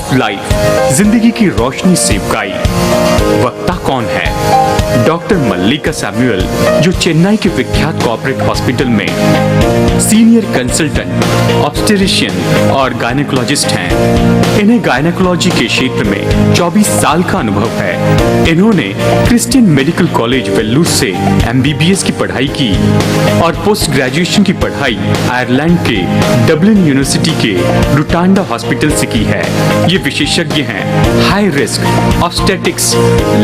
Of life, जिंदगी की रोशनी सेवकाई। वक्ता कौन है? डॉक्टर मल्लिका सैमुअल, जो चेन्नई के विख्यात कॉर्पोरेट हॉस्पिटल में सीनियर कंसल्टेंट, ऑब्स्टेट्रिशियन और गायनेकोलॉजिस्ट हैं। इन्हें गायनेकोलॉजी के क्षेत्र में 24 साल का अनुभव है। इन्होंने क्रिश्चियन मेडिकल कॉलेज वेल्लूर से MBBS की पढ़ाई की और पोस्ट ग्रेजुएशन की पढ़ाई आयरलैंड के डबलिन यूनिवर्सिटी के रुटांडा हॉस्पिटल से की है। ये विशेषज्ञ हैं high risk obstetrics,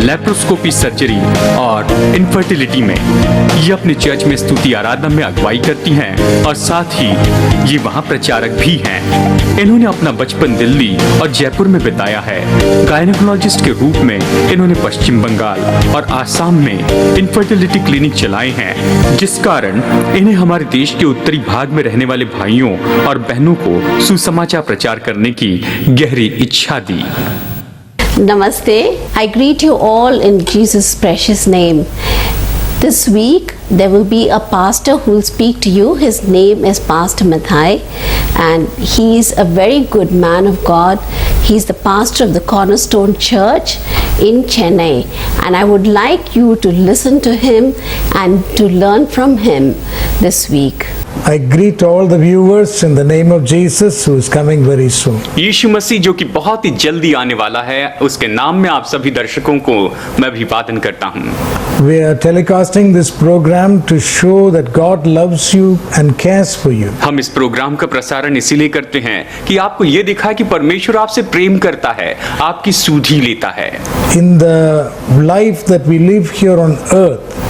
laparoscopy surgery और इनफर्टिलिटी में। ये अपने चर्च में स्तुति आराधना में अगुवाई करती हैं और साथ ही ये वहाँ प्रचारक भी हैं। इन्होंने अपना बचपन दिल्ली और जयपुर में बिताया है। गायनेकोलॉजिस्ट के रूप में इन्होंने पश्चिम बंगाल और आसाम में इनफर्टिलिटी क्लिनिक चलाए हैं, जिस कारण इन्हें हमारे देश के उत्तरी भाग में रहने वाले भाइयों और बहनों को सुसमाचार प्रचार करने की गहरी इच्छा दी। Namaste. I greet you all in Jesus' precious name. This week there will be a pastor who will speak to you. His name is Pastor Mathai, and he is a very good man of God. He is the pastor of the Cornerstone Church in Chennai, and I would like you to listen to him and to learn from him this week. I greet all the viewers in the name of Jesus who is coming very soon. यीशु मसीह जो कि बहुत ही जल्दी आने वाला है, उसके नाम में आप सभी दर्शकों को मैं अभिवादन करता हूँ। We are telecasting this program to show that God loves you and cares for you. हम इस प्रोग्राम का प्रसारण इसीलिए करते हैं कि आपको ये दिखाए कि परमेश्वर आपसे प्रेम करता है, आपकी सुधि लेता है। In the life that we live here on earth,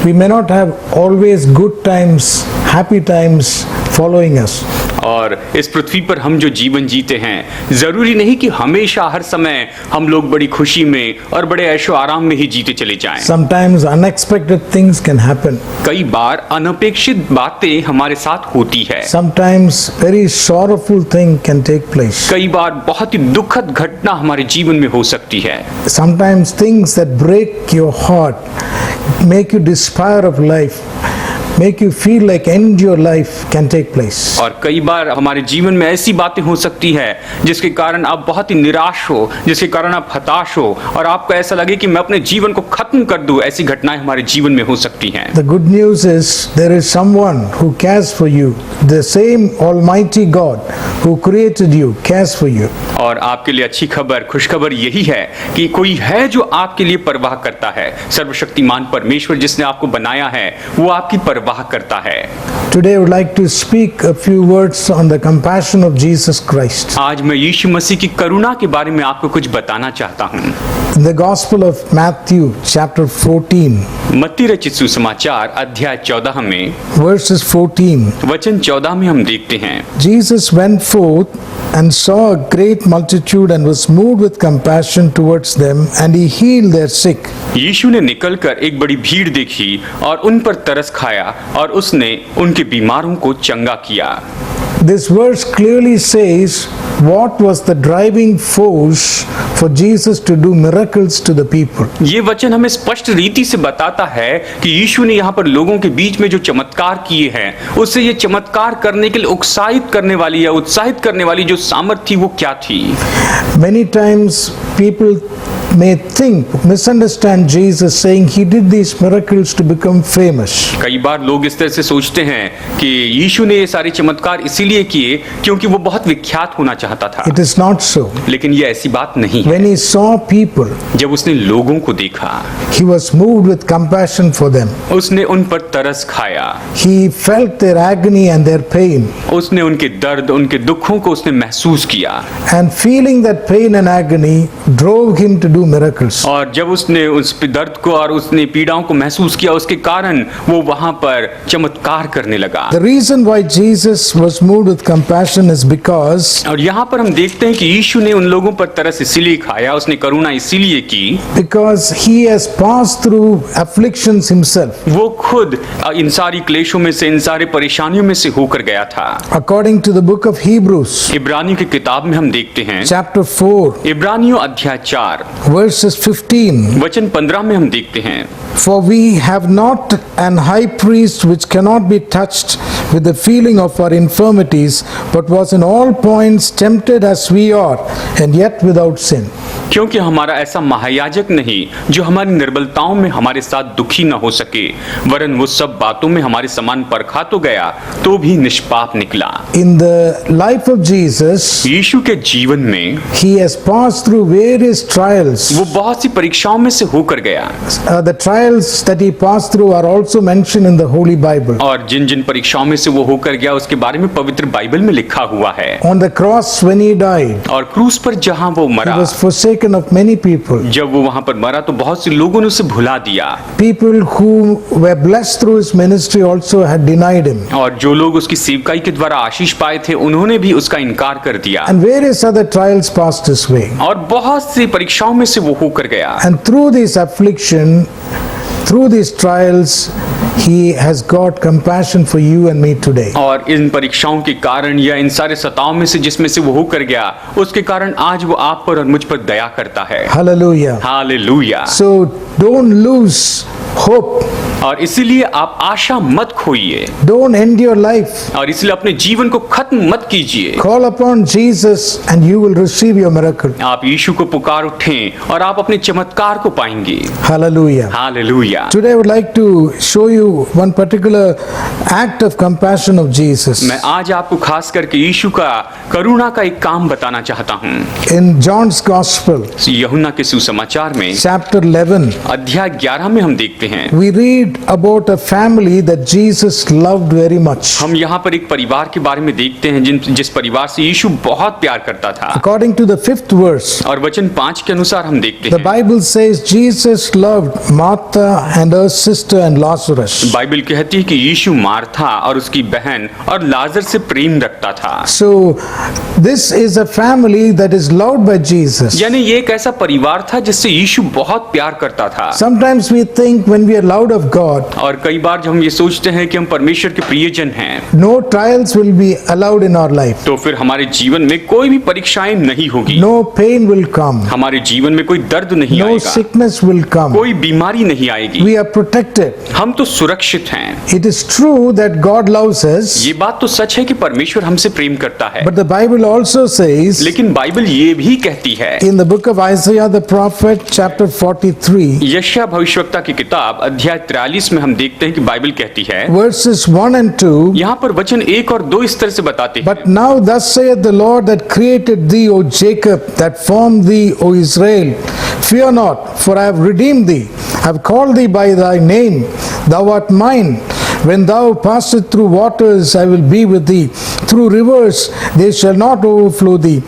we may not have always good times, happy times following us. और इस पृथ्वी पर हम जो जीवन जीते हैं, जरूरी नहीं कि हमेशा हर समय हम लोग बड़ी खुशी में और बड़े ऐशो आराम में ही जीते चले जाएं। Sometimes unexpected things can happen. कई बार अनपेक्षित बातें हमारे साथ होती है। Sometimes very sorrowful thing can take place. कई बार बहुत ही दुखद घटना हमारे जीवन में हो सकती है। Sometimes things that break your heart, make you despair of life, make you feel like end your life can take place. और कई बार हमारे जीवन में ऐसी बातें हो सकती है जिसके कारण आप बहुत ही निराश हो, जिसके कारण आप हताश हो और आपको ऐसा लगे कि मैं अपने जीवन को खत्म कर दूं। ऐसी घटनाएं हमारे जीवन में हो सकती हैं। The good news is there is someone who cares for you. The same Almighty God who created you cares for you. और आपके लिए अच्छी खबर, खुशखबर यही है कि कोई है जो आपके लिए परवाह करता है। सर्वशक्तिमान परमेश्वर जिसने आपको बनाया है, वो आपकी परवाह करता है। Today I would like to speak a few words on the compassion of Jesus Christ. आज मैं यीशु मसीह की करुणा के बारे में आपको कुछ बताना चाहता हूँ। In the Gospel of Matthew chapter 14, मत्ती रचित सुसमाचार अध्याय 14 में verses 14, वचन 14 में हम देखते हैं, Jesus went forth and saw a great multitude and was moved with compassion towards them, and he healed their sick. यीशु ने निकलकर एक बड़ी भीड़ देखी और उन पर तरस खाया और उसने उनके बीमारों को चंगा किया। This verse clearly says what was the driving force for Jesus to do miracles to the people. ये वचन हमें स्पष्ट रीति से बताता है कि यीशु ने यहाँ पर लोगों के बीच में जो चमत्कार किए हैं, उससे ये चमत्कार करने के लिए उत्साहित करने वाली या उत्साहित करने वाली जो सामर्थ थी वो क्या थी। Many times people may think, misunderstand Jesus saying he did these miracles to become famous. कई बार लोग इस तरह से सोचते हैं कि यीशु ने ये सारे चमत्कार इसीलिए किए क्योंकि वो बहुत विख्यात होना चाहता था। It is not so. लेकिन ये ऐसी बात नहीं है। When he saw people, जब उसने लोगों को देखा, he was moved with compassion for them. उसने उन पर तरस खाया, He felt their agony and their pain. उसने उनके दर्द, उनके दुखों को उसने महसूस किया And feeling that pain and agony drove him to do miracles. और जब उसने उस दर्द को और उसने पीड़ाओं को महसूस किया, उसके कारण वो वहां पर चमत्कार करने लगा। The reason why Jesus was moved with compassion is because और यहाँ पर हम देखते हैं कि यीशु ने उन लोगों पर तरस इसीलिए खाया, उसने करुणा इसीलिए की he has passed through afflictions himself. वो खुद इन सारी क्लेशों में से, इन सारे परेशानियों में से होकर गया था। According to the book of Hebrews, इब्रानियों की किताब में हम देखते हैं chapter 4, इब्रानियों अध्याय 4 verses 15. वचन 15 में हम देखते हैं, For we have not an high priest which cannot be touched with the feeling of our infirmities, but was in all points tempted as we are, and yet without sin. क्योंकि हमारा ऐसा महायाजक नहीं जो हमारी निर्बलताओं में हमारे साथ दुखी न हो सके, वरन वो सब बातों में हमारे समान परखा तो गया तो भी निष्पाप निकला। In the life of Jesus, यीशु के जीवन में he has passed through various trials. वो बहुत सी परीक्षाओं में से होकर गया, The trials that he passed through are also mentioned in the Holy Bible. और जिन जिन परीक्षाओं में से वो होकर गया उसके बारे में पवित्र बाइबल में लिखा हुआ है। On the cross when he died, और क्रूस पर जहां वो he मरा, was forsaken of many people. जब वो वहां पर मरा तो बहुत से लोगों ने उसे भुला दिया, People who were blessed through his ministry also had denied him. और जो लोग उसकी सेवकाई के द्वारा आशीष पाए थे उन्होंने भी उसका इनकार कर दिया, And various other trials passed his way. और बहुत सी परीक्षाओं में से वो होकर गया। And through this affliction, through these trials, he has got compassion for you and me today. और इन परीक्षाओं के कारण या इन सारे सताओं में से जिसमें से वो होकर गया, उसके कारण आज वो आप पर और मुझ पर दया करता है। Hallelujah. Hallelujah. So don't lose hope. और इसीलिए आप आशा मत खोइए, Don't end your life. और इसलिए अपने जीवन को खत्म मत कीजिए। Call upon Jesus and you will receive your miracle. आप यीशु को पुकार उठें और आप अपने चमत्कार को पाएंगे। Hallelujah. Hallelujah. Today I would like to show you one particular act of compassion of Jesus. मैं आज आपको खास करके यीशु का करुणा का एक काम बताना चाहता हूँ। In John's Gospel, यूहन्ना के सुसमाचार में chapter 11, अध्याय 11 में हम देखते हैं, we read about a family that Jesus loved very much. हम यहाँ पर एक परिवार के बारे में देखते हैं जिस परिवार से यीशु बहुत प्यार करता था। According to the 5th verse, और वचन 5 के अनुसार हम देखते the हैं, Bible says Jesus loved Martha and her sister and Lazarus. Bible कहती है कि यीशु मार्था और उसकी बहन और लाजर से प्रेम रखता था। So this is a family that is loved by Jesus. यानी ये एक ऐसा परिवार था जिससे यीशु बहुत प्यार करता था। Sometimes we think when we are loved of God, और कई बार जब हम ये सोचते हैं कि हम परमेश्वर के प्रियजन हैं, no trials will be allowed in our life. तो फिर हमारे जीवन में कोई भी परीक्षाएं नहीं होगी, No pain will come. हमारे जीवन में कोई दर्द नहीं No आएगा, sickness will come. कोई बीमारी नहीं आएगी, We are protected. हम तो सुरक्षित हैं। It is true that God loves us, ये बात तो सच है कि परमेश्वर हमसे प्रेम करता है, but the Bible also says लेकिन बाइबल ये भी कहती है, in the book of Isaiah the prophet, chapter 43, यशायाह भविष्यवक्ता की किताब अध्याय 43 में हम देखते हैं कि बाइबल कहती है, verses 1 and 2, यहाँ पर वचन 1 और 2 इस तरह से बताते हैं, But now thus saith the Lord that created thee, O Jacob, that formed thee, O Israel. Fear not, for I have redeemed thee. I have called thee by thy name. Thou art mine. When thou passest through waters, I will be with thee. Through rivers, they shall not overflow thee.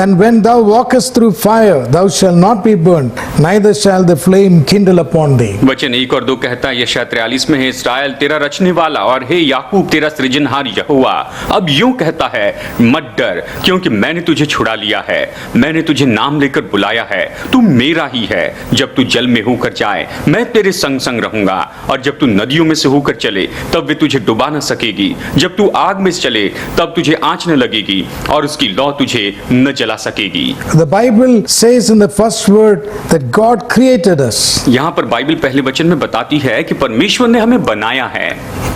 And when thou walkest through fire, thou shalt not be burnt, neither shall the flame kindle upon thee. वचन 1 और 2 कहता है यशायाह 43 में, है इस्राएल तेरा रचने वाला और हे याकूब तेरा सृजनहार यहोवा अब यूं कहता है, मत डर, क्योंकि मैंने तुझे छुड़ा लिया है, मैंने तुझे नाम लेकर बुलाया है, तू मेरा ही है। जब तू जल में होकर जाए मैं तेरे संग संग रहूंगा, और जब तू नदियों में से होकर चले तब वे तुझे डुबा न सकेगी, जब तू आग में चले तब तुझे आंच न लगेगी, और उसकी लौ तुझे न जला सकेगी। The Bible says in the first word that God created us यहाँ पर बाइबल पहले वचन में बताती है कि परमेश्वर ने हमें बनाया है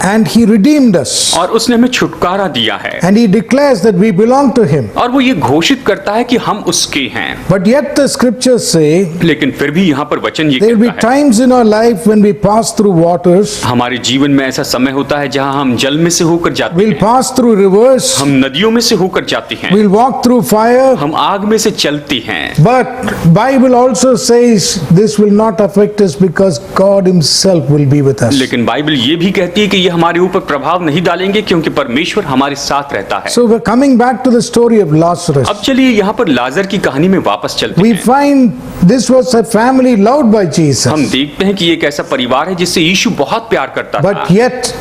and He redeemed us. और उसने हमें छुटकारा दिया है, And He declares that we belong to Him. और वो ये घोषित करता है कि हम उसके हैं। But yet the scriptures say लेकिन फिर भी यहाँ पर वचन ये there will be कहता है, times in our life when we pass through waters, हमारे जीवन में ऐसा समय होता है जहाँ हम जल में से होकर जाते we'll हैं, pass through rivers, हम नदियों में से होकर जाते हैं, we'll walk through fire. हम आग में से चलते हैं। But Bible also says this will not affect us because God Himself will be with us. लेकिन बाइबल ये भी कहती है कि ये हमारे ऊपर प्रभाव नहीं डालेंगे क्योंकि परमेश्वर हमारे साथ रहता है। So we're coming back to the story of Lazarus. अब चलिए यहाँ पर लाजर की कहानी में वापस चलते We हैं। find this was a family loved by हम Jesus. देखते हैं कि ये एक ऐसा परिवार है जिससे यीशु बहुत प्यार करता But था, yet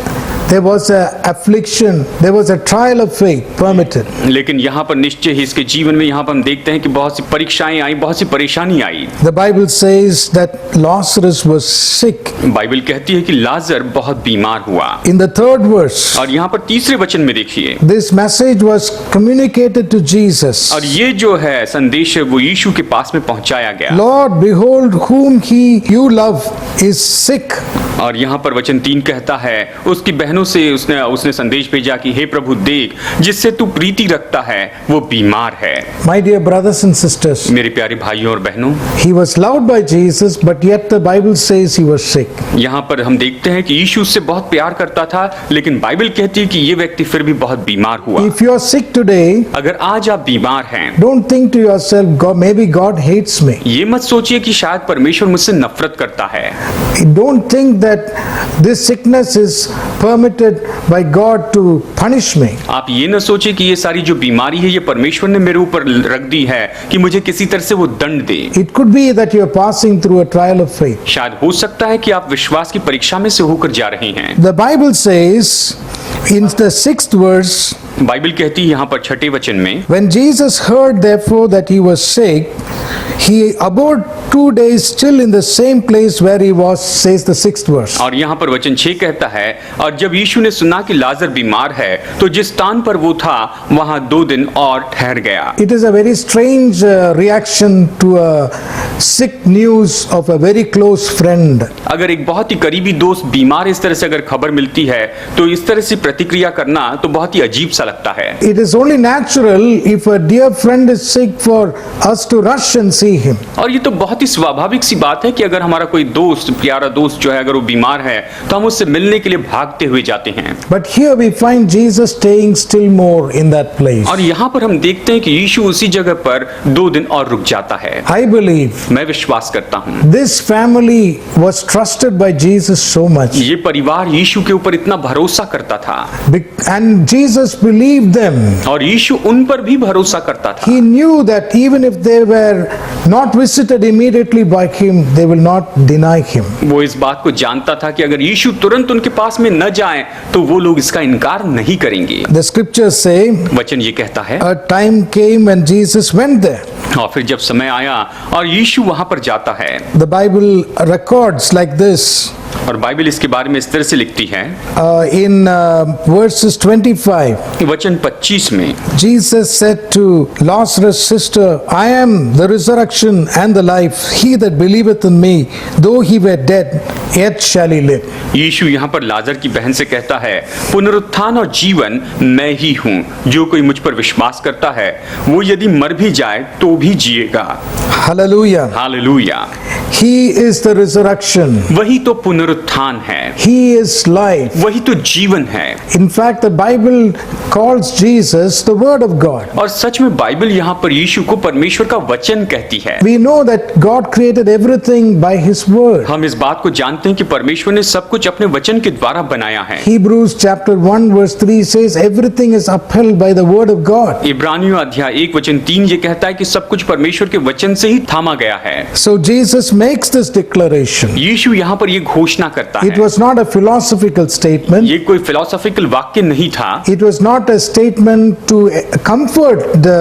There was an affliction, there was a trial of faith permitted. लेकिन यहाँ पर निश्चय ही इसके जीवन में यहाँ पर हम देखते हैं कि बहुत सी परीक्षाएं आई, बहुत सी परेशानी आई। The Bible says that Lazarus was sick. Bible कहती है कि लाजर बहुत बीमार हुआ। In the third verse, और यहाँ पर तीसरे वचन में देखिए, this message was communicated to Jesus. और ये जो है संदेश है वो यीशु के पास में पहुंचाया गया। Lord, behold, whom you love is sick. और यहाँ पर वचन 3 कहता है, उसकी बहनों से उसने संदेश भेजा कि हे प्रभु देख, जिससे तू प्रीति रखता है वो बीमार है। My dear brothers and sisters, मेरे प्यारे भाइयों और बहनों, he was loved by Jesus, but yet the Bible says he was sick. यहाँ पर हम देखते हैं कि यीशु उससे बहुत प्यार करता था, लेकिन बाइबल कहती है कि ये व्यक्ति फिर भी बहुत बीमार हुआ। If you are sick today, अगर आज आप बीमार हैं, don't think to yourself, maybe God hates me. ये मत सोचिए कि शायद परमेश्वर मुझसे नफरत करता है। Don't think that this sickness is permitted by God to punish me. आप ये न सोचिए कि ये सारी जो बीमारी है ये परमेश्वर ने मेरे ऊपर रख दी है कि मुझे किसी तरह से वो दंड दे। It could be that you are passing through a trial of faith. शायद हो सकता है कि आप विश्वास की परीक्षा में से होकर जा रहे हैं। The Bible says in the 6th verse, Bible कहती है यहाँ पर 6ठे वचन में, when Jesus heard therefore that he was sick, he abode 2 days still in the same place where he was, says the 6th verse. और यहाँ पर वचन 6 कहता है, और जब यीशु ने सुना कि लाजर बीमार है तो जिस स्थान पर वो था वहां 2 दिन और ठहर गया। It is a very strange reaction to a sick news of a very close friend. अगर एक बहुत ही करीबी दोस्त बीमार इस तरह से अगर खबर मिलती है तो इस तरह से प्रतिक्रिया करना तो बहुत ही अजीब सा लगता है। It is only natural if a dear friend is sick for us to rush and see him. और ये तो बहुत ही स्वाभाविक सी बात है कि अगर हमारा कोई दोस्त, प्यारा दोस्त जो है अगर वो बीमार है तो हम उससे मिलने के लिए भागते हुए जाते हैं। But here we find Jesus staying still more in that place. और यहाँ पर हम देखते हैं कि यीशु उसी जगह पर 2 दिन और रुक जाता है। I believe मैं विश्वास करता हूँ this family was trusted by Jesus so much. ये परिवार यीशु के ऊपर इतना भरोसा करता था And Jesus believed them. और यीशु उन पर भी भरोसा करता था। He knew that even if they were not visited immediately by him, they will not deny him. वो इस बात को जानता था कि अगर यीशु तुरंत उनके पास में न जाए तो वो लोग इसका इनकार नहीं करेंगे। The scriptures say, वचन ये कहता है, a time came when Jesus went there. और फिर जब समय आया और यीशु वहां पर जाता है। The Bible records like this. और बाइबल इसके बारे में इस तरह से लिखती है, In verses 25, वचन 25 में, Jesus said to Lazarus' sister, I am the resurrection and the life. He that believeth in me, though he were dead, yet shall he live. यीशु यहाँ पर लाजर की बहन से कहता है, पुनरुत्थान और जीवन मैं ही हूँ, जो कोई मुझ पर विश्वास करता है वो यदि मर भी जाए तो भी जिएगा। Hallelujah. Hallelujah. He is the resurrection. वही तो पुनरुत्थान है, He is life. वही तो जीवन है। In fact, the Bible calls Jesus the Word of God. और सच में बाइबल यहाँ पर यीशु को परमेश्वर का वचन कहती है। We know that God created everything by His Word. हम इस बात को जानते हैं कि परमेश्वर ने सब कुछ अपने वचन के द्वारा बनाया है। Hebrews chapter 1 verse 3 says everything is upheld by the Word of God. इब्रानियों अध्याय 1 वचन 3 ये कहता है कि सब कुछ परमेश्वर के वचन से ही थामा गया है। So Jesus makes this declaration. यीशु यहाँ पर ये घोषणा करता It है। was not a philosophical statement. ये कोई फिलोसॉफिकल वाक्य नहीं था। It was not a statement to comfort the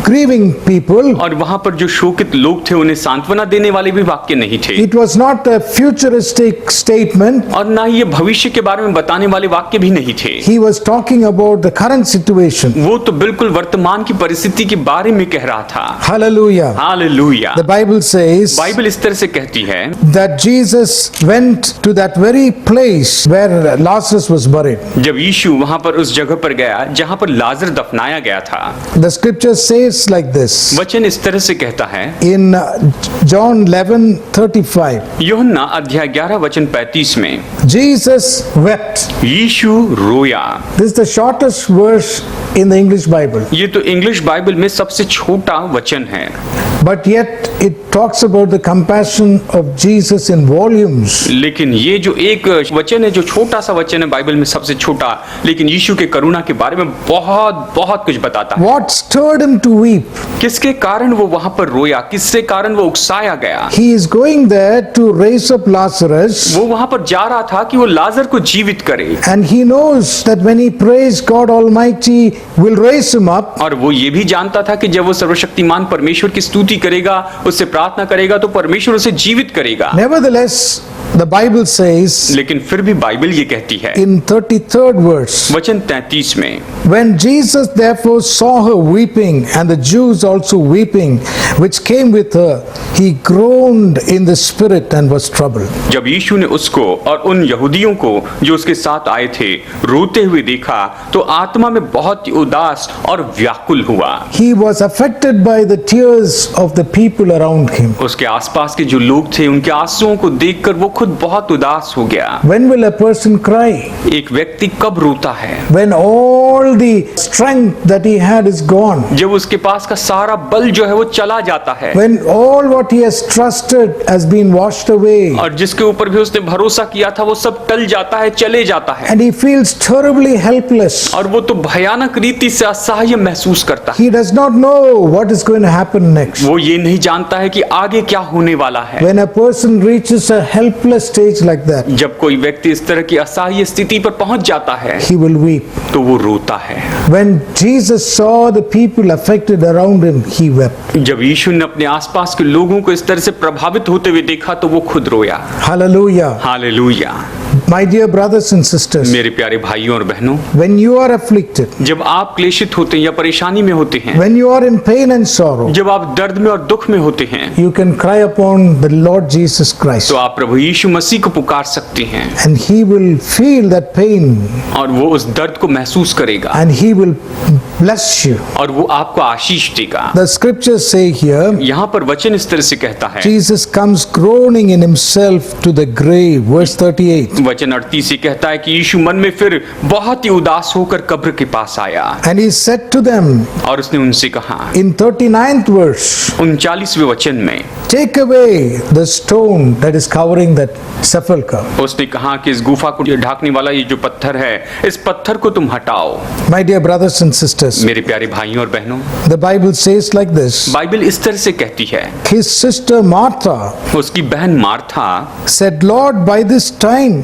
grieving people. और वहाँ पर जो शोकित लोग थे उन्हें सांत्वना देने वाले भी वाक्य नहीं थे। It was not a futuristic statement. और ना ही ये भविष्य के बारे में बताने वाले वाक्य भी नहीं थे। He was talking about the current situation. वो तो बिल्कुल वर्तमान की परिस्थिति के बारे में कह रहा था। Hallelujah. Hallelujah. The Bible says Bible इस तरह से कहती है that Jesus went to that very place where Lazarus was buried. जब यीशु वहां पर उस जगह पर गया जहां पर लाजर दफनाया गया था। The scripture says like this वचन इस तरह से कहता है, in John 11:35. यूहन्ना अध्याय 11 वचन 35 में, Jesus wept. यीशु रोया। This is the shortest verse in the English Bible. ये तो इंग्लिश बाइबल में सबसे छोटा वचन है, But yet it talks about the compassion of Jesus in volumes. लेकिन ये जो एक वचन है, जो छोटा सा वचन है बाइबल में सबसे छोटा, लेकिन यीशु के करुणा के बारे में बहुत बहुत कुछ बताता है। What stirred him to weep? किसके कारण वो वहां पर रोया, किसके कारण वो उकसाया गया? He is going there to raise up Lazarus, वो वहां पर जा रहा था कि वो लाजर को जीवित करे, and he knows that when he prays, God Almighty will raise him up. और वो ये भी जानता था कि जब वो सर्वशक्तिमान परमेश्वर की स्तुति करेगा, उससे प्रार्थना करेगा, तो परमेश्वर उसे जीवित करेगा। Nevertheless, the Bible says लेकिन फिर भी बाइबल ये कहती है in 33rd verse, वचन 33 में, when Jesus therefore saw her weeping, and the Jews also weeping, which came with her, he groaned in the spirit and was troubled. जब यीशु ने उसको और उन यहूदियों को जो उसके साथ आए थे रोते हुए देखा, तो आत्मा में बहुत ही उदास और व्याकुल हुआ। He was affected by the tears of the people around him. उसके आसपास के जो लोग थे, उनके आंसुओं को देखकर वो खुद बहुत उदास हो गया। When will a person cry? एक व्यक्ति कब रोता है? When all the strength that he had is gone. जब उसके पास का सारा बल जो है वो चला जाता है, When all what he has trusted has been washed away. और जिसके ऊपर भी उसने भरोसा किया था वो सब टल जाता है, चले जाता है, And he feels terribly helpless. और वो तो भयानक रीति से असहाय महसूस करता है। He does not know what is going to happen next. वो ये नहीं जानता है कि आगे क्या होने वाला है। When a person reaches a helpless stage like that, जब कोई व्यक्ति इस तरह की असहाय स्थिति पर पहुंच जाता है he will weep. तो वो रोता है। When Jesus saw the people affected around him, he wept. जब यीशु ने अपने आसपास के लोगों को इस तरह से प्रभावित होते हुए देखा तो वो खुद रोया। Hallelujah. Hallelujah. My dear brothers and sisters, मेरे प्यारे भाइयों और बहनों, when you are afflicted, जब आप क्लेशित होते हैं या परेशानी में होते हैं, when you are in pain and sorrow, जब आप दर्द में और दुख में होते हैं, you can cry upon the Lord Jesus Christ, तो आप प्रभु यीशु मसीह को पुकार सकते हैं, and he will feel that pain, और वो उस दर्द को महसूस करेगा, and he will bless you. और वो आपको आशीष देगा। The scriptures say here, यहाँ पर वचन इस तरह से कहता है, Jesus comes groaning in himself to the grave, verse 38. वचन 38 से कहता है कि यीशु मन में फिर बहुत ही उदास होकर कब्र के पास आया, And he said to them और उसने उनसे कहा in 39th verse, 39वें वचन में, take away the stone that is covering that sepulchre. उसने कहा कि इस गुफा को ढाकने वाला ये जो पत्थर है, इस पत्थर को तुम हटाओ। My dear brothers and sisters, मेरे प्यारे भाइयों और बहनों, the Bible says like this. Bible इस तरह से कहती है, His sister Martha उसकी बहन Martha said, Lord, by this time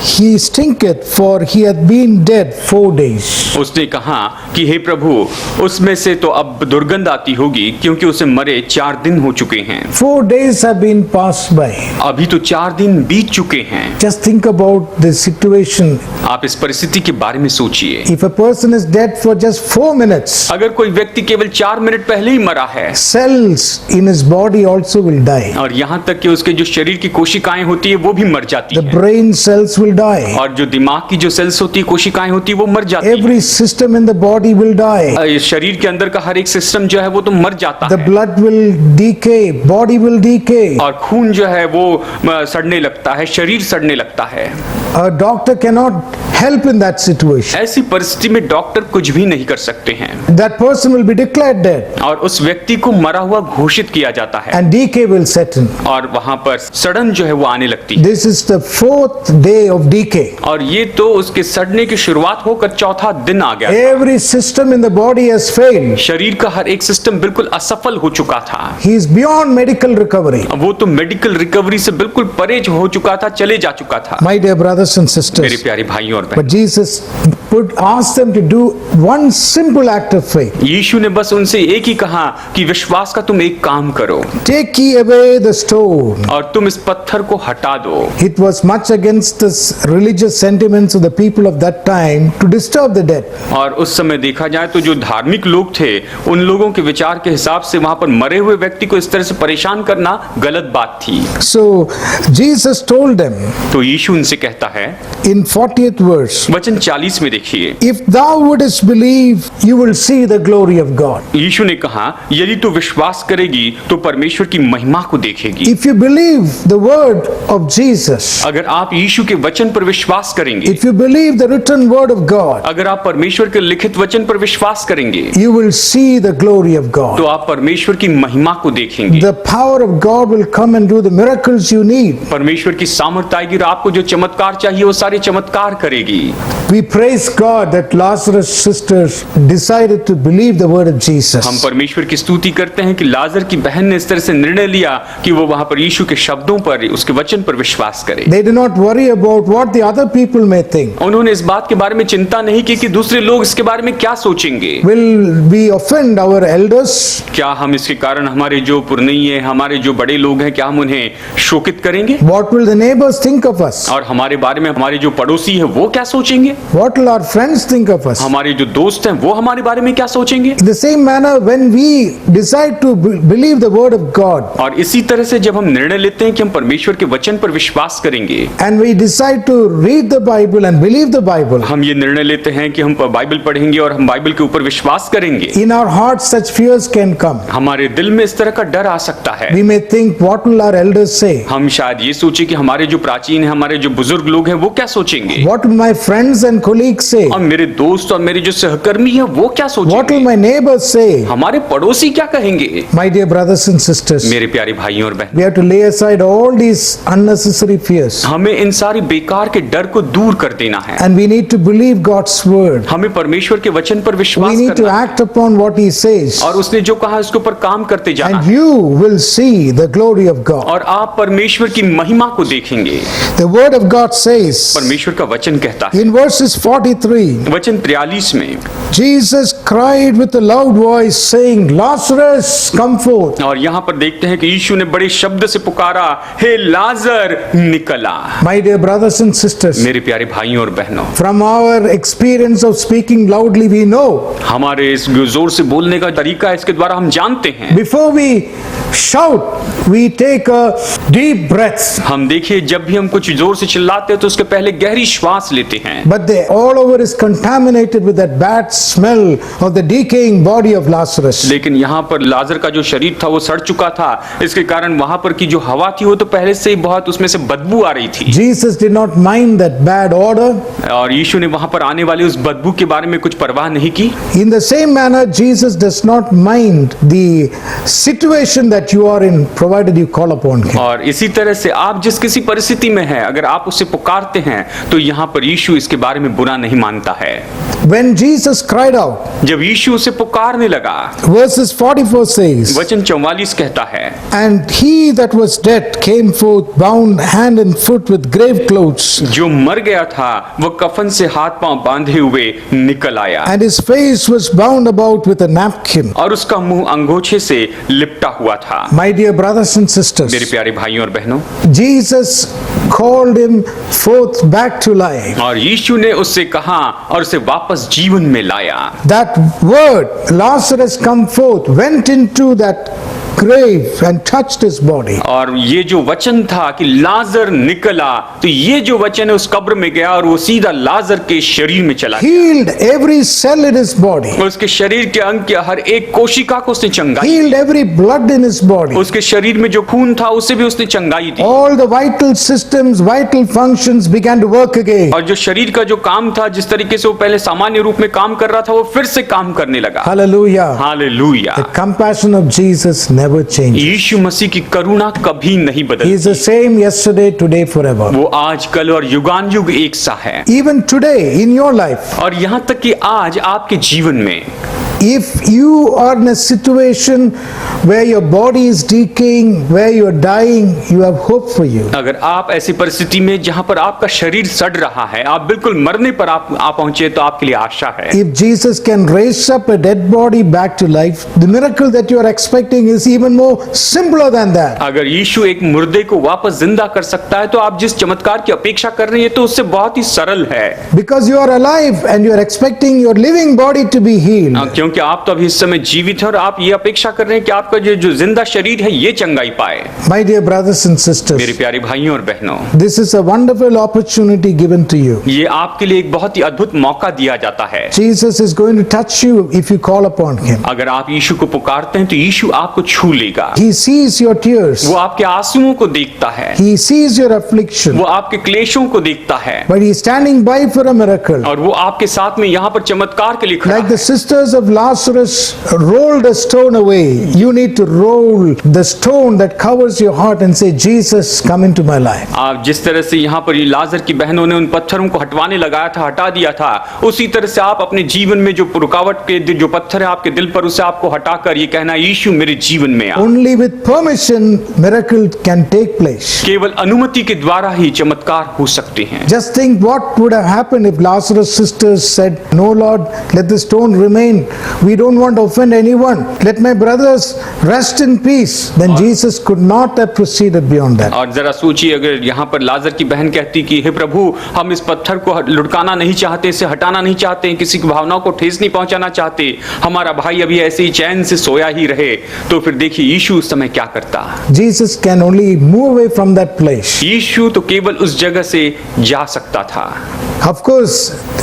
he stinketh, for he hath been dead 4 days. उसने कहा कि हे प्रभु, उसमें से तो अब दुर्गंध आती होगी, क्योंकि उसे मरे 4 दिन हो चुके हैं। 4 days have been passed by. अभी तो 4 दिन बीत चुके हैं। Just think about the situation. आप इस परिस्थिति के बारे में सोचिए। If a person is dead for just 4 minutes, अगर कोई व्यक्ति केवल 4 मिनट पहले ही मरा है, cells in his body also will die. और यहाँ तक कि उसके जो शरीर की कोशिकाएं होती है वो भी मर जाती The हैं, brain cells will die. और जो दिमाग की जो सेल्स होती है, कोशिकाएं होती है, वो मर जाती हैं। Every system in the body will die. शरीर के अंदर का हर एक सिस्टम जो है वो तो मर जाता The है, blood will decay, body will decay. और खून जो है वो सड़ने लगता है, शरीर सड़ने लगता है। A doctor cannot help in that situation. ऐसी परिस्थिति में डॉक्टर कुछ भी नहीं कर सकते हैं, That person will be declared dead, और उस व्यक्ति को मरा हुआ घोषित किया जाता है, and decay will set in. और वहां पर सड़न जो है वो आने लगती है। This is the 4th day of decay. और ये तो उसके सड़ने की शुरुआत होकर 4था दिन आ गया। Every system in the body has failed. शरीर का हर एक सिस्टम बिल्कुल असफल हो चुका था। He is beyond medical recovery. वो तो मेडिकल रिकवरी से बिल्कुल परे हो चुका था, चले जा चुका था। My dear brothers and मेरे sisters, प्यारे भाइयों और but बहनों, Jesus asked them to do one simple act of faith. यीशु ने बस उनसे एक ही कहा कि विश्वास का तुम एक काम करो, Take ye away the stone. और तुम इस पत्थर को हटा दो। It was much against the religious sentiments of the people of that time to disturb the dead. और उस समय देखा जाए तो जो धार्मिक लोग थे, उन लोगों के विचार के हिसाब से वहां पर मरे हुए व्यक्ति को इस तरह से परेशान करना गलत बात थी। So Jesus told them, तो यीशु उनसे कहता कहता है in 40th verse, वचन 40 में देखिए, if thou wouldest believe, you will see the glory of God. यीशु ने कहा यदि तू विश्वास करेगी तो परमेश्वर की महिमा को देखेगी। If you believe the word of Jesus, अगर आप यीशु के वचन पर विश्वास करेंगे, if you believe the written word of God, अगर आप परमेश्वर के लिखित वचन पर विश्वास करेंगे, you will see the glory of God. तो आप परमेश्वर की महिमा को देखेंगे। The power of God will come and do the miracles you need. परमेश्वर की सामर्थ आएगी और आपको जो चमत्कार चाहिए वो सारे चमत्कार करेगी। We praise God that Lazarus' sisters decided to believe the word of Jesus. हम परमेश्वर की स्तुति करते हैं कि लाजर की बहन ने इस तरह से निर्णय लिया कि वो वहां पर यीशु के शब्दों पर, उसके वचन पर विश्वास करे। They did not worry about what the other people may think. उन्होंने इस बात के बारे में चिंता नहीं की कि दूसरे लोग इसके बारे में क्या सोचेंगे। Will we offend our elders? क्या हम इसके कारण हमारे जो पुरनिये, हमारे जो बड़े लोग हैं, क्या हम उन्हें शोकित करेंगे? What will the neighbors think of us? और हमारे बारे में हमारे जो पड़ोसी है वो क्या सोचेंगे? What will our friends think of us? हमारे जो दोस्त हैं वो हमारे बारे में क्या सोचेंगे? In the same manner, when we decide to believe the word of God, और इसी तरह से जब हम निर्णय लेते हैं कि हम परमेश्वर के वचन पर विश्वास करेंगे, and we decide to read the Bible and believe the Bible, हम ये निर्णय लेते हैं कि हम बाइबल पढ़ेंगे और हम बाइबल के ऊपर विश्वास करेंगे, in our hearts such fears can come. हमारे दिल में इस तरह का डर आ सकता है। We may think, what will our elders say? हम शायद ये सोचे कि हमारे जो प्राचीन है, हमारे जो बुजुर्ग लोग हैं वो क्या सोचेंगे, What will my friends and colleagues say? और मेरे दोस्त और मेरे जो सहकर्मी हैं वो क्या What will सोचेंगे, my neighbors say? हमारे पड़ोसी क्या कहेंगे। My dear brothers and sisters, मेरे प्यारे भाइयों और बहनों, we have to lay aside all these unnecessary fears, हमें इन सारी बेकार के डर को दूर कर देना है। and we need to believe God's word. हमें परमेश्वर के वचन पर We विश्वास need to करना है act upon what He says, और उसने जो कहा उसके ऊपर काम करते जाना and है, you will see the glory of God. और आप परमेश्वर की महिमा को देखेंगे। The word of God says परमेश्वर का वचन कहता है in verses 43, वचन 43 में, Jesus cried with a loud voice, saying, Lazarus, come forth. और यहाँ पर देखते हैं कि यीशु ने बड़े शब्द से पुकारा, हे लाजर निकला। My dear brothers and sisters, मेरे प्यारे भाइयों और बहनों, from our experience of speaking loudly, we know हमारे इस जोर से बोलने का तरीका, इसके द्वारा हम जानते हैं। before we shout, we take a deep breath. हम देखिए जब भी हम कुछ जोर से चिल्लाते हैं तो उसके पहले गहरी श्वास लेते हैं, But all over is contaminated with that bad smell of the decaying body of Lazarus. लेकिन यहाँ पर लाजर का जो शरीर था वो सड़ चुका था। इसके कारण वहां पर की जो हवा थी वो तो पहले से ही बहुत उसमें से बदबू आ रही थी, Jesus did not mind that bad odor. और यीशु ने वहां पर आने वाली उस बदबू के बारे में कुछ परवाह नहीं की। In the same manner, Jesus does not mind the situation that you are in, provided you call upon Him. और इसी तरह से आप जिस किसी परिस्थिति में हैं, अगर आप उसे पुकारते हैं तो यहाँ पर यीशु इसके बारे में बुरा नहीं मानता है। When Jesus cried out, जब यीशु उसे पुकारने लगा, verses 44 says, वचन 44 कहता है, And he that was dead came forth, bound hand and foot with grave clothes, जो मर गया था वह कफन से हाथ पांव बांधे हुए निकल आया, and his face was bound about with a napkin. और उसका मुंह अंगोछे से लिपटा हुआ था। My dear brothers and मेरे sisters, प्यारे भाइयों और बहनों, Jesus called him forth back to life. और यीशु ने उससे कहा और उसे वापस जीवन में लाया। That word, Lazarus come forth, went into that grave and touched his body. और ये जो वचन था कि लाजर निकला, तो ये जो वचन है उस कब्र में गया और वो सीधा लाजर के शरीर में चला गया। Healed every cell in his body. उसके शरीर के अंग के हर एक कोशिका को उसने चंगाई, Healed every blood in his body. उसके शरीर में जो खून था उसे भी उसने चंगाई दी, All the vital systems, vital functions began to work again. और जो शरीर का जो काम था, जिस तरीके से वो पहले सामान्य रूप में काम कर रहा था, वो फिर से काम करने लगा। Hallelujah. Hallelujah. The compassion of Jesus never changes. यीशु मसीह की करुणा कभी नहीं He बदलती, is the same yesterday, today, forever. वो आज कल और युगान युग एक सा है। Even today in your life, और यहाँ तक कि आज आपके जीवन में if you are in a situation where your body is decaying, where you are dying, you have hope for you. अगर आप ऐसी परिस्थिति में जहां पर आपका शरीर सड़ रहा है, आप बिल्कुल मरने पर आप पहुंचे, तो आपके लिए आशा है। If Jesus can raise up a dead body back to life, the miracle that you are expecting is even more simpler than that. अगर यीशु एक मुर्दे को वापस जिंदा कर सकता है, तो आप जिस चमत्कार की अपेक्षा कर रहे हैं तो उससे बहुत ही सरल है, Because you are alive and you are expecting your living body to be healed. क्योंकि आप तो अभी इस समय जीवित हैं और आप ये अपेक्षा कर रहे हैं कि आपका आपका जो जिंदा शरीर है ये चंगाई पाए। My dear brothers and मेरे sisters, प्यारे भाइयों और बहनों, this is a wonderful opportunity given to you. ये आपके लिए एक बहुत ही अद्भुत मौका दिया जाता है। Jesus is going to touch you if you call upon him. अगर आप यीशु को पुकारते हैं तो यीशु आपको छू लेगा। He sees your tears. वो आपके आंसुओं को देखता है, He sees your affliction. वो आपके क्लेशों को देखता है, But he is standing by for a miracle. और वो आपके साथ में यहाँ पर चमत्कार के लिए खड़ा Like है। the sisters of Lazarus rolled a stone away, you need to roll the stone that covers your heart and say, Jesus, come into my life. आप जिस तरह से यहाँ पर ये लाजर की बहनों ने उन पत्थरों को हटवाने लगाया था, हटा दिया था, उसी तरह से आप अपने जीवन में जो रुकावट के जो पत्थर है आपके दिल पर, उसे आपको हटाकर ये कहना, यीशु मेरे जीवन में आ। Only with permission, miracle can take place. केवल अनुमति के द्वारा ही चमत्कार हो सकते हैं। Just think what would have happened if Lazarus' sisters said, No Lord, let the stone remain. We don't want to offend anyone. Let my brothers rest in peace. Then Jesus could not have proceeded beyond that. और जरा सोचिए, अगर यहाँ पर लाजर की बहन कहती कि हे प्रभु, हम इस पत्थर को लुढ़काना नहीं चाहते, इसे हटाना नहीं चाहते, किसी की भावनाओं को ठेस नहीं पहुंचाना चाहते, हमारा भाई अभी ऐसे ही चैन से सोया ही रहे, तो फिर देखिए यीशु उस समय क्या करता। Jesus can only move away from that place. यीशु तो केवल उस जगह से जा सकता था। Of course,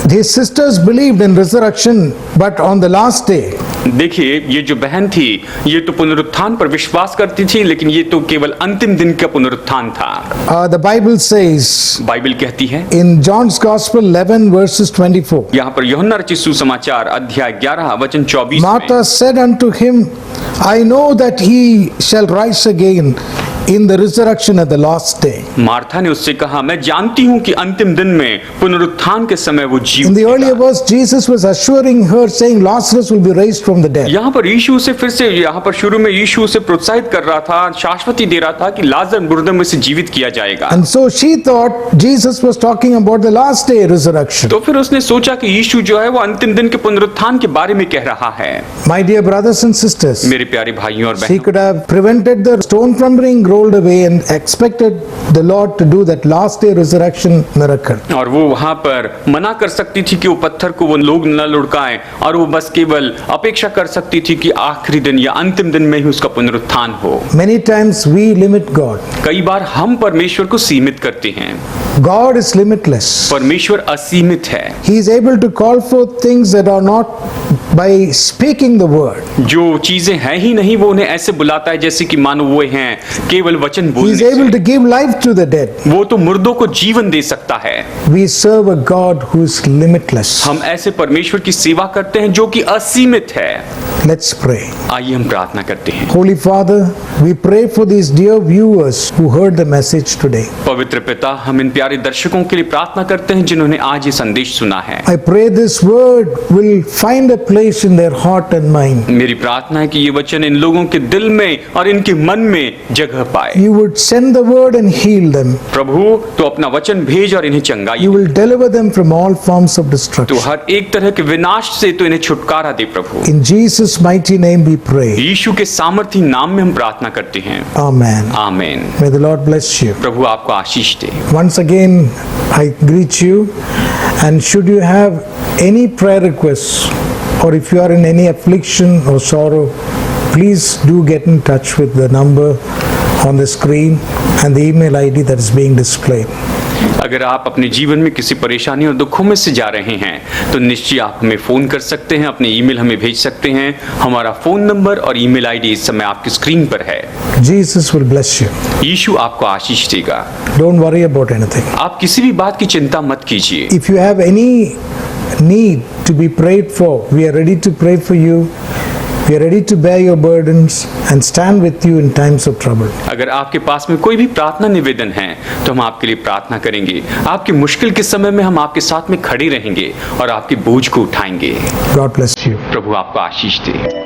his sisters believed in resurrection, but on the last day, देखिए, ये जो बहन थी ये तो पुनरुत्थान पर विश्वास करती थी, लेकिन ये तो केवल अंतिम दिन का पुनरुत्थान था। the Bible says बाइबल कहती है in John's Gospel 11 verses 24, यहाँ पर यूहन्ना रचित सुसमाचार अध्याय 11 वचन 24 Martha said unto him, I know that he shall rise again in the resurrection at the last day. Martha ने उससे कहा, मैं जानती हूँ कि अंतिम दिन में पुनरुत्थान के समय वो जी In the उठेगा। earlier verse, Jesus was assuring her, saying Lazarus will be raised from the dead. यहाँ पर यीशु से फिर से, यहाँ पर शुरू में यीशु उसे प्रोत्साहित कर रहा था, शाश्वती दे रहा था कि लाजर मुर्दों में से जीवित किया जाएगा। And so she thought Jesus was talking about the last day resurrection. तो फिर उसने सोचा कि यीशु जो है वो अंतिम दिन के पुनरुत्थान के बारे में कह रहा है। My dear brothers and sisters, मेरे प्यारे भाइयों और she बहनों, could have prevented the stone from being rolled away and expected the Lord to do that last day resurrection miracle. और वो वहां पर मना कर सकती थी कि वो पत्थर को वो लोग न लुढ़काएं, और वो बस केवल अपेक्षा कर सकती थी कि आखिरी दिन या अंतिम दिन में ही उसका पुनरुत्थान हो। Many times we limit God. कई बार हम परमेश्वर को सीमित करते हैं। God is limitless. परमेश्वर असीमित है। He is able to call forth things that are not by speaking the word. जो चीजें हैं ही नहीं वो उन्हें ऐसे बुलाता है जैसे कि मानो वो हैं केवल वचन He बोलने is से। able to give life to the dead. वो तो मुर्दों को जीवन दे सकता है। We serve a God who is limitless. हम ऐसे परमेश्वर की सेवा करते हैं जो कि असीमित है। Let's pray. आइए हम प्रार्थना करते हैं। Holy Father, we pray for these dear viewers who heard the message today. पवित्र पिता, हम इन प्यारे दर्शकों के लिए प्रार्थना करते हैं जिन्होंने आज ये संदेश सुना है। I pray this word will find a place in their heart and mind. मेरी प्रार्थना है कि ये वचन इन लोगों के दिल में और इनके मन में जगह पाए। You would send the word and heal them. प्रभु, तो अपना वचन भेज और इन्हें चंगाई You they. will deliver them from all forms of तो destruction. हर एक तरह के विनाश से तो इन्हें छुटकारा दे प्रभु। In Jesus' mighty name we pray. यीशु के सामर्थी नाम में हम प्रार्थना करते हैं। Amen. आमीन। May the Lord bless you. प्रभु आपको आशीष दे। Once again, I greet you, and should you have any prayer requests, or if you are in any affliction or sorrow, please do get in touch with the number on the screen and the email ID that is being displayed. अगर आप अपने जीवन में किसी परेशानी और दुखों में से जा रहे हैं तो निश्चय आप हमें फोन कर सकते हैं, अपने ईमेल हमें भेज सकते हैं। हमारा फोन नंबर और ईमेल आईडी इस समय आपकी स्क्रीन पर है। Jesus will bless you. यीशु आपको आशीष देगा। Don't worry about anything. आप किसी भी बात की चिंता मत कीजिए। If you have any need to be prayed for, we are ready to pray for you. We are ready to bear your burdens and stand with you in times of trouble. अगर आपके पास में कोई भी प्रार्थना निवेदन है तो हम आपके लिए प्रार्थना करेंगे। आपकी मुश्किल के समय में हम आपके साथ में खड़े रहेंगे और आपके बोझ को उठाएंगे। God bless you. प्रभु आपको आशीष दे।